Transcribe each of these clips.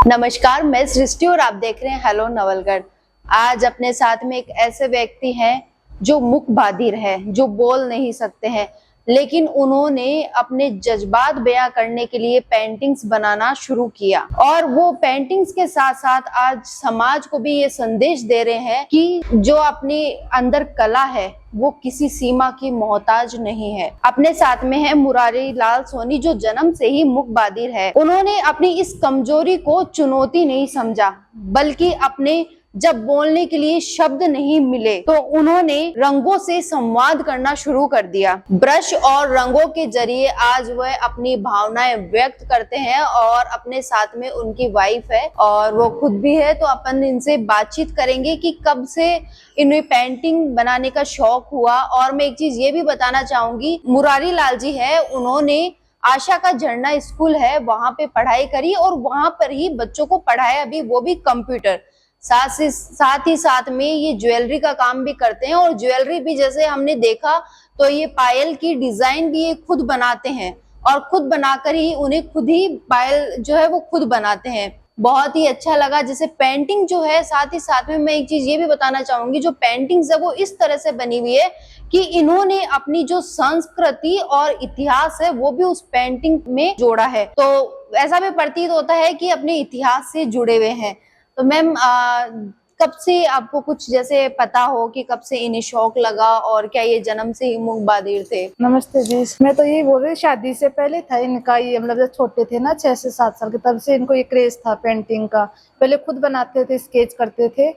नमस्कार, मैं सृष्टि और आप देख रहे हैं हेलो नवलगढ़। आज अपने साथ में एक ऐसे व्यक्ति हैं जो मूक बधिर है, जो बोल नहीं सकते हैं, लेकिन उन्होंने अपने जज्बात बयां करने के लिए पेंटिंग्स बनाना शुरू किया और वो पेंटिंग्स के साथ साथ आज समाज को भी ये संदेश दे रहे हैं कि जो अपने अंदर कला है वो किसी सीमा की मोहताज नहीं है। अपने साथ में है मुरारी लाल सोनी, जो जन्म से ही मूक बधिर है। उन्होंने अपनी इस कमजोरी को चुनौती नहीं समझा, बल्कि अपने जब बोलने के लिए शब्द नहीं मिले तो उन्होंने रंगों से संवाद करना शुरू कर दिया। ब्रश और रंगों के जरिए आज वह अपनी भावनाएं व्यक्त करते हैं और अपने साथ में उनकी वाइफ है और वो खुद भी है। तो अपन इनसे बातचीत करेंगे कि कब से इन्हें पेंटिंग बनाने का शौक हुआ। और मैं एक चीज ये भी बताना चाहूंगी, मुरारी लाल जी है, उन्होंने आशा का झरना स्कूल है वहां पे पढ़ाई करी और वहां पर ही बच्चों को पढ़ाया भी, वो भी कंप्यूटर। साथ ही साथ में ये ज्वेलरी का काम भी करते हैं और ज्वेलरी भी जैसे हमने देखा तो ये पायल की डिजाइन भी ये खुद बनाते हैं और खुद बनाकर ही उन्हें खुद ही पायल जो है वो खुद बनाते हैं। बहुत ही अच्छा लगा। जैसे पेंटिंग जो है, साथ ही साथ में मैं एक चीज ये भी बताना चाहूंगी, जो पेंटिंग्स है वो इस तरह से बनी हुई है कि इन्होंने अपनी जो संस्कृति और इतिहास है वो भी उस पेंटिंग में जोड़ा है। तो ऐसा भी प्रतीत होता है कि अपने इतिहास से जुड़े हुए हैं। तो मैम, कब से आपको कुछ जैसे पता हो कि कब से इन्हें शौक लगा और क्या ये जन्म से ही मूक बधिर थे? नमस्ते जी, मैं तो यही बोल रही, शादी से पहले था इनका ये, मतलब जब छोटे थे ना 6 से 7 साल के, तब से इनको ये क्रेज था पेंटिंग का। पहले खुद बनाते थे, स्केच करते थे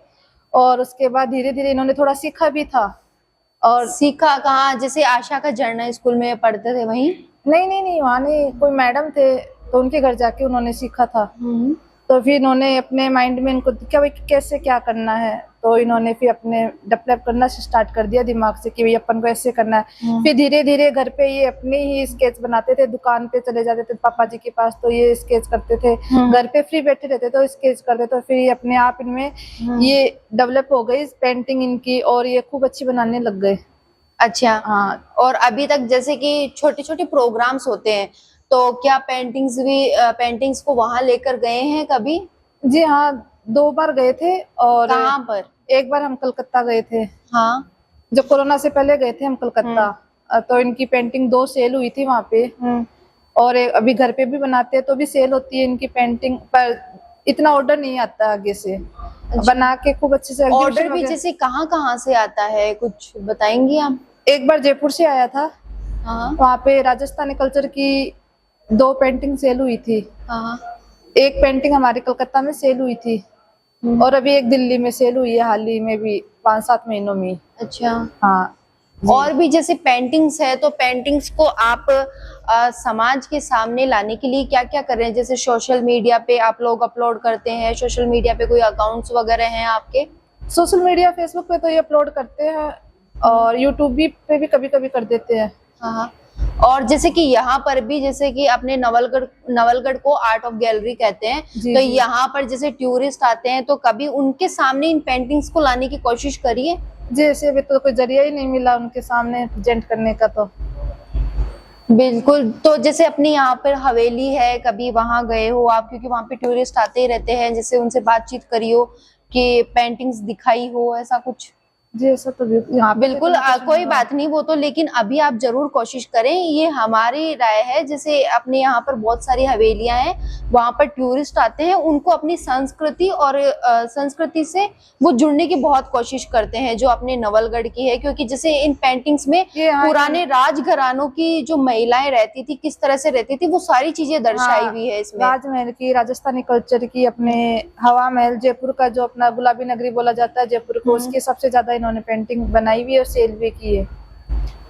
और उसके बाद धीरे धीरे इन्होंने थोड़ा सीखा भी था। और सीखा कहाँ? जैसे आशा का झरना स्कूल में पढ़ते थे वहीं? नहीं, वहाँ नहीं, कोई मैडम थे तो उनके घर जाके उन्होंने सीखा था। तो फिर इन्होंने अपने माइंड में इनको क्या भाई कैसे क्या करना है, तो इन्होंने फिर अपने डेवलप करना स्टार्ट कर दिया दिमाग से कि भाई अपन को ऐसे करना है। फिर धीरे धीरे घर पे ये अपने ही स्केच बनाते थे, दुकान पे चले जाते थे पापा जी के पास तो ये स्केच करते थे, घर पे फ्री बैठे रहते तो स्केच करते, तो फिर अपने आप इनमें ये डेवलप हो गई पेंटिंग इनकी और ये खूब अच्छी बनाने लग गए। अच्छा, हाँ। और अभी तक जैसे कि छोटे छोटे प्रोग्राम्स होते हैं, तो क्या पेंटिंग्स को वहां लेकर गए हैं कभी? जी हाँ, 2 बार गए थे। और कहाँ पर? एक बार हम कलकत्ता गए थे। हाँ, जब कोरोना से पहले गए थे हम कलकत्ता, तो इनकी पेंटिंग 2 सेल हुई थी वहां पे। और अभी घर पे भी बनाते हैं तो भी सेल होती है इनकी पेंटिंग, पर इतना ऑर्डर नहीं आता आगे से। अच्छा। बना के खूब अच्छे से ऑर्डर भी जैसे कहाँ से आता है, कुछ बताएंगी आप? एक बार जयपुर से आया था। हाँ। वहाँ पे राजस्थानी कल्चर की 2 पेंटिंग सेल हुई थी। हाँ। एक पेंटिंग हमारे कलकत्ता में सेल हुई थी और अभी एक दिल्ली में सेल हुई है हाल ही में भी 5-7 महीनों में। अच्छा, हाँ। और भी जैसे पेंटिंग्स है, तो पेंटिंग्स को आप समाज के सामने लाने के लिए क्या क्या कर रहे हैं? जैसे सोशल मीडिया पे आप लोग अपलोड करते हैं, सोशल मीडिया पे कोई अकाउंट्स वगैरह हैं आपके? सोशल मीडिया फेसबुक पे तो ये अपलोड करते हैं और यूट्यूब पे भी कभी कभी कर देते हैं। हाँ। और जैसे कि यहाँ पर भी, जैसे कि अपने नवलगढ़ को आर्ट ऑफ गैलरी कहते हैं, तो यहाँ पर जैसे टूरिस्ट आते हैं तो कभी उनके सामने इन पेंटिंग्स को लाने की कोशिश करिए? जैसे अभी तो कोई जरिया ही नहीं मिला उनके सामने प्रेजेंट करने का। तो बिल्कुल। तो जैसे अपनी यहाँ पर हवेली है, कभी वहां गए हो आप? क्योंकि वहां पे टूरिस्ट आते ही रहते हैं, जैसे उनसे बातचीत करी हो कि पेंटिंग्स दिखाई हो, ऐसा कुछ? जी ऐसा तो बिल्कुल, कोई बात नहीं वो तो, लेकिन अभी आप जरूर कोशिश करें, ये हमारी राय है। जैसे अपने यहाँ पर बहुत सारी हवेलियां हैं, वहां पर टूरिस्ट आते हैं, उनको अपनी संस्कृति और संस्कृति से वो जुड़ने की बहुत कोशिश करते हैं जो अपने नवलगढ़ की है। क्योंकि जैसे इन पेंटिंग्स में पुराने राजघरानों की जो महिलाएं रहती थी, किस तरह से रहती थी, वो सारी चीजें दर्शाई हुई है इसमें। राजमहल की, राजस्थानी कल्चर की, अपने हवा महल, जयपुर का जो अपना गुलाबी नगरी बोला जाता है जयपुर को, उसकी सबसे ज्यादा इन्होंने पेंटिंग बनाई हुई और सेल भी की है।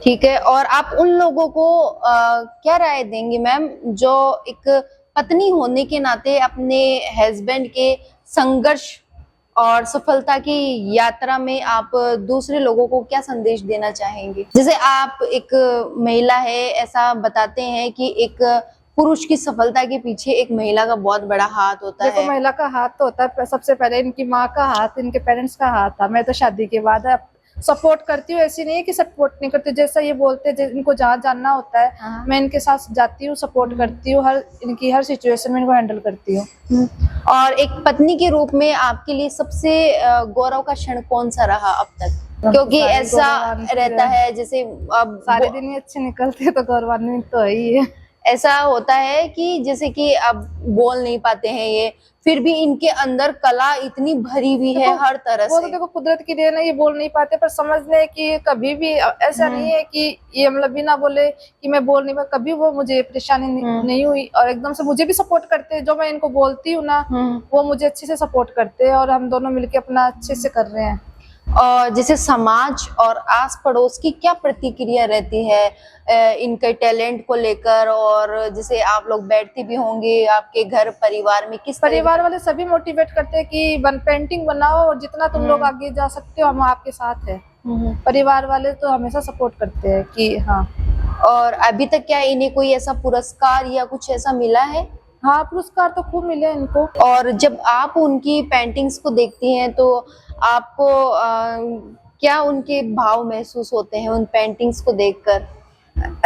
ठीक है। और आप उन लोगों को क्या राय देंगी मैम, जो एक पत्नी होने के नाते अपने हस्बैंड के संघर्ष और सफलता की यात्रा में आप दूसरे लोगों को क्या संदेश देना चाहेंगे? जैसे आप एक महिला है, ऐसा बताते हैं कि एक पुरुष की सफलता के पीछे एक महिला का बहुत बड़ा हाथ होता है। देखो, महिला का हाथ तो होता है सबसे पहले इनकी माँ का हाथ, इनके पेरेंट्स का हाथ था। मैं तो शादी के बाद सपोर्ट करती हूँ, ऐसी नहीं है कि सपोर्ट नहीं करती। जैसा ये बोलते हैं, इनको जहाँ जानना होता है हाँ। मैं इनके साथ जाती हूँ, सपोर्ट करती हूँ, इनकी हर सिचुएशन में इनको हैंडल करती हूँ। और एक पत्नी के रूप में आपके लिए सबसे गौरव का क्षण कौन सा रहा अब तक? क्योंकि सारे ऐसा गौरवान्वित रहता है जैसे अब सारे दिन ही अच्छे निकलते हैं तो गौरवान्वित तो है ही है। ऐसा होता है कि जैसे कि अब बोल नहीं पाते हैं ये, फिर भी इनके अंदर कला इतनी भरी हुई है हर तरह वो तो से। देखो कुदरत की देन है, ये बोल नहीं पाते पर समझने कि कभी भी ऐसा नहीं है कि ये मतलब बिना बोले कि मैं बोल नहीं पा, कभी वो मुझे परेशानी नहीं हुई और एकदम से मुझे भी सपोर्ट करते हैं। जो मैं इनको बोलती हूँ ना वो मुझे अच्छे से सपोर्ट करते हैं और हम दोनों मिलके अपना अच्छे से कर रहे हैं। और जैसे समाज और आस पड़ोस की क्या प्रतिक्रिया रहती है इनके टैलेंट को लेकर, और जैसे आप लोग बैठते भी होंगे आपके घर परिवार में, किस परिवार वाले सभी मोटिवेट करते हैं कि पेंटिंग बनाओ और जितना तुम लोग आगे जा सकते हो हम आपके साथ है। परिवार वाले तो हमेशा सपोर्ट करते हैं कि हाँ। और अभी तक क्या इन्हें कोई ऐसा पुरस्कार या कुछ ऐसा मिला है? हाँ, पुरस्कार तो खूब मिले इनको। और जब आप उनकी पेंटिंग्स को देखती हैं तो आपको क्या उनके भाव महसूस होते हैं उन पेंटिंग्स को देखकर?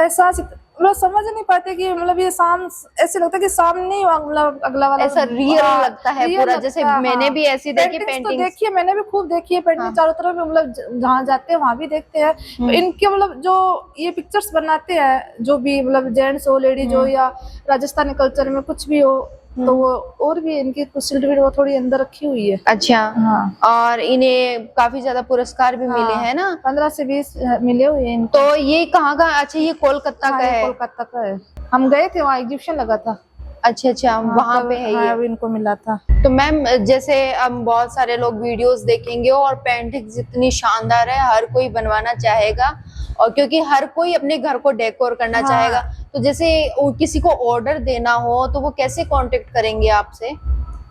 ऐसा मतलब समझ नहीं पाते कि मतलब ये ऐसे लगता है कि सामने ही मतलब अगला वाला ऐसा रियल लगता है पूरा, जैसे मैंने भी ऐसी देखी तो पेंटिंग देखी है, मैंने भी खूब देखी है पेंटिंग। चारों तरफ मतलब जहाँ जाते हैं वहां भी देखते हैं तो इनके मतलब जो ये पिक्चर्स बनाते हैं, जो भी मतलब जेंट्स हो लेडीज हो या राजस्थानी कल्चर में कुछ भी हो, तो वो और भी इनकी कुछ वो थोड़ी अंदर रखी हुई है। अच्छा। हाँ। और इन्हें काफी ज्यादा पुरस्कार भी मिले हैं ना? 15 से 20 मिले हुए हैं इनको। तो ये कहाँ का? अच्छा, ये कोलकाता का है? कोलकाता का है। हम गए थे, वहाँ एग्जीबिशन लगा था। अच्छा, वहां पे है ये? इनको मिला था। तो मैम जैसे हम बहुत सारे लोग वीडियोस देखेंगे और पेंटिंग्स इतनी शानदार है, हर कोई बनवाना चाहेगा, और क्योंकि हर कोई अपने घर को डेकोर करना चाहेगा, तो जैसे किसी को ऑर्डर देना हो तो वो कैसे कांटेक्ट करेंगे आपसे?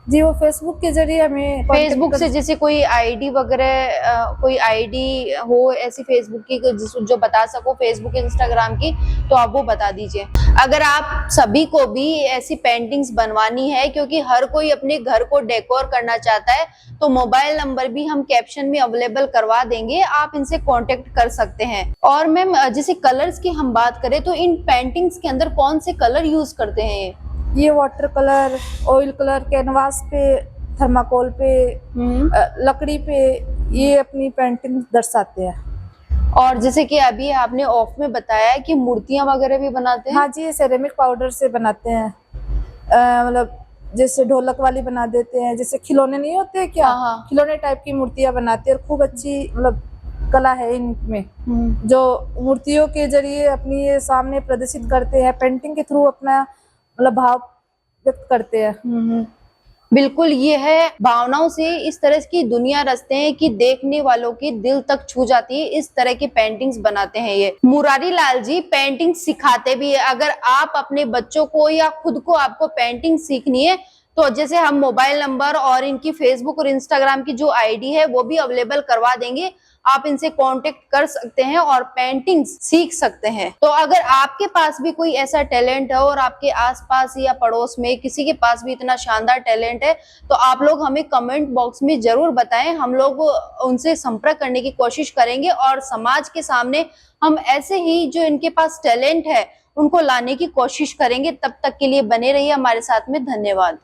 जी, वो फेसबुक के जरिए हमें फेसबुक से, जैसे कोई आईडी वगैरह, कोई आईडी हो ऐसी फेसबुक की जो बता सको, फेसबुक इंस्टाग्राम की, तो आप वो बता दीजिए। अगर आप सभी को भी ऐसी पेंटिंग्स बनवानी है, क्योंकि हर कोई अपने घर को डेकोर करना चाहता है, तो मोबाइल नंबर भी हम कैप्शन में अवेलेबल करवा देंगे, आप इनसे कांटेक्ट कर सकते हैं। और मैम जैसे कलर्स की हम बात करें तो इन पेंटिंग्स के अंदर कौन से कलर यूज करते हैं? ये water colour, oil colour, canvas पे, थर्माकोल पे, लकड़ी पे ये अपनी पेंटिंग दर्शाते हैं। और जैसे कि अभी आपने ऑफ में बताया कि मूर्तियां वगैरह भी बनाते हैं? हाँ जी, सेरेमिक पाउडर से बनाते हैं। मतलब जैसे ढोलक वाली बना देते हैं, जैसे खिलौने नहीं होते क्या? हाँ। खिलौने टाइप की मूर्तियां बनाते हैं और खूब अच्छी मतलब कला है इनमें, जो मूर्तियों के जरिए अपनी ये सामने प्रदर्शित करते हैं, पेंटिंग के थ्रू अपना मतलब भाव व्यक्त करते हैं। बिल्कुल, ये है भावनाओं से इस तरह की दुनिया रचते हैं कि देखने वालों की दिल तक छू जाती है। इस तरह की पेंटिंग्स बनाते हैं ये मुरारी लाल जी। पेंटिंग सिखाते भी है। अगर आप अपने बच्चों को या खुद को आपको पेंटिंग सीखनी है तो जैसे हम मोबाइल नंबर और इनकी फेसबुक और इंस्टाग्राम की जो आईडी है वो भी अवेलेबल करवा देंगे, आप इनसे कांटेक्ट कर सकते हैं और पेंटिंग्स सीख सकते हैं। तो अगर आपके पास भी कोई ऐसा टैलेंट है और आपके आसपास या पड़ोस में किसी के पास भी इतना शानदार टैलेंट है तो आप लोग हमें कमेंट बॉक्स में जरूर बताएं, हम लोग उनसे संपर्क करने की कोशिश करेंगे और समाज के सामने हम ऐसे ही जो इनके पास टैलेंट है उनको लाने की कोशिश करेंगे। तब तक के लिए बने रहिए हमारे साथ में। धन्यवाद।